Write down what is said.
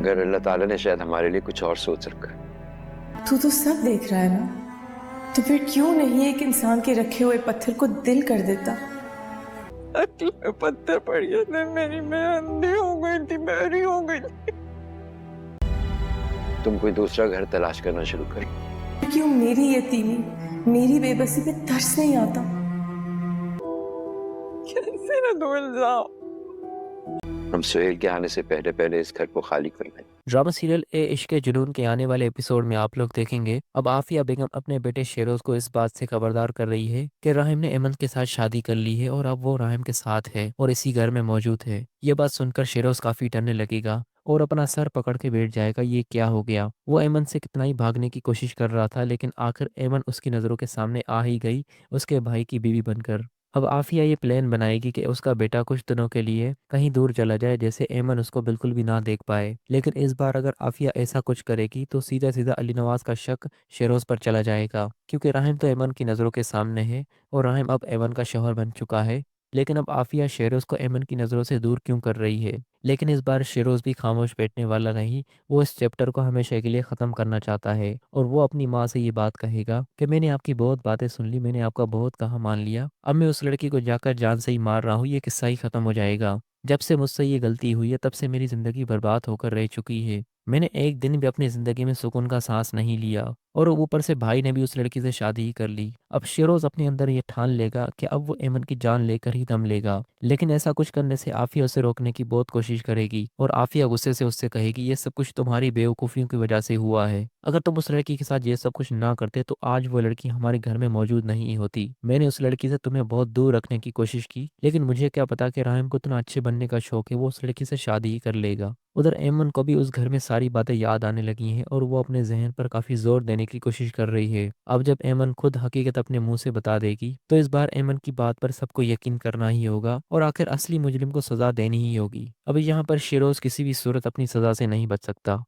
मगर अल्लाह ताला ने शायद हमारे लिए कुछ और सोच रखा है। तू तो सब देख रहा है ना, तो फिर क्यों नहीं एक इंसान के रखे हुए पत्थर को दिल कर देता। अक्ल में पत्थर पड़ गया था मेरी, मैं अंधी हो गई थी, बहरी हो गई थी। तुम कोई दूसरा घर तलाश करना शुरू करो। क्यों मेरी यतीमी, मेरी बेबसी पे तरस नहीं आता। कैसे ना दो इल्जाम। हम सुहेल के आने से पहले पहले इस घर को खाली कर लें। ड्रामा सीरियल ए इश्क जुनून के आने वाले एपिसोड में आप लोग देखेंगे अब आफिया बेगम अपने बेटे शेरोज को इस बात से खबरदार कर रही है कि राहिम ने एमन के साथ शादी कर ली है और अब वो राहिम के साथ है और इसी घर में मौजूद है। ये बात सुनकर शेरोज काफी डरने लगेगा और अपना सर पकड़ के बैठ जाएगा। ये क्या हो गया। वो एमन से कितना ही भागने की कोशिश कर रहा था, लेकिन आखिर एमन उसकी नज़रों के सामने आ ही गई, उसके भाई की बीवी बनकर। अब आफिया ये प्लान बनाएगी कि उसका बेटा कुछ दिनों के लिए कहीं दूर चला जाए, जैसे एमन उसको बिल्कुल भी ना देख पाए। लेकिन इस बार अगर आफिया ऐसा कुछ करेगी तो सीधा सीधा अली नवाज का शक शेरोज पर चला जाएगा, क्योंकि राहिम तो एमन की नज़रों के सामने है और राहिम अब एमन का शौहर बन चुका है। लेकिन अब आफिया शेरोज को एमन की नज़रों से दूर क्यों कर रही है। लेकिन इस बार शेरोज भी खामोश बैठने वाला नहीं। वो इस चैप्टर को हमेशा के लिए ख़त्म करना चाहता है और वो अपनी माँ से ये बात कहेगा कि मैंने आपकी बहुत बातें सुन ली, मैंने आपका बहुत कहा मान लिया, अब मैं उस लड़की को जाकर जान से ही मार रहा हूँ, ये किस्सा ही ख़त्म हो जाएगा। जब से मुझसे ये गलती हुई है तब से मेरी ज़िंदगी बर्बाद होकर रह चुकी है। मैंने एक दिन भी अपनी ज़िंदगी में सुकून का सांस नहीं लिया और ऊपर से भाई ने भी उस लड़की से शादी ही कर ली। अब शेरोज अपने अंदर ये ठान लेगा कि अब वो एमन की जान लेकर ही दम लेगा। लेकिन ऐसा कुछ करने से आफिया उसे रोकने की बहुत कोशिश करेगी और आफिया गुस्से से उससे कहेगी ये सब कुछ तुम्हारी बेवकूफ़ियों की वजह से हुआ है। अगर तुम उस लड़की के साथ ये सब कुछ ना करते तो आज वो लड़की हमारे घर में मौजूद नहीं होती। मैंने उस लड़की से तुम्हें बहुत दूर रखने की कोशिश की, लेकिन मुझे क्या पता कि राहिम को इतना अच्छे बनने का शौक है, वो उस लड़की से शादी ही कर लेगा। उधर एमन को भी उस घर में सारी बातें याद आने लगी हैं और वो अपने जहन पर काफी जोर देने की कोशिश कर रही है। अब जब एमन खुद हकीकत अपने मुंह से बता देगी तो इस बार एमन की बात पर सबको यकीन करना ही होगा और आखिर असली मुजरिम को सजा देनी ही होगी। अब यहाँ पर शेरोज किसी भी सूरत अपनी सजा से नहीं बच सकता।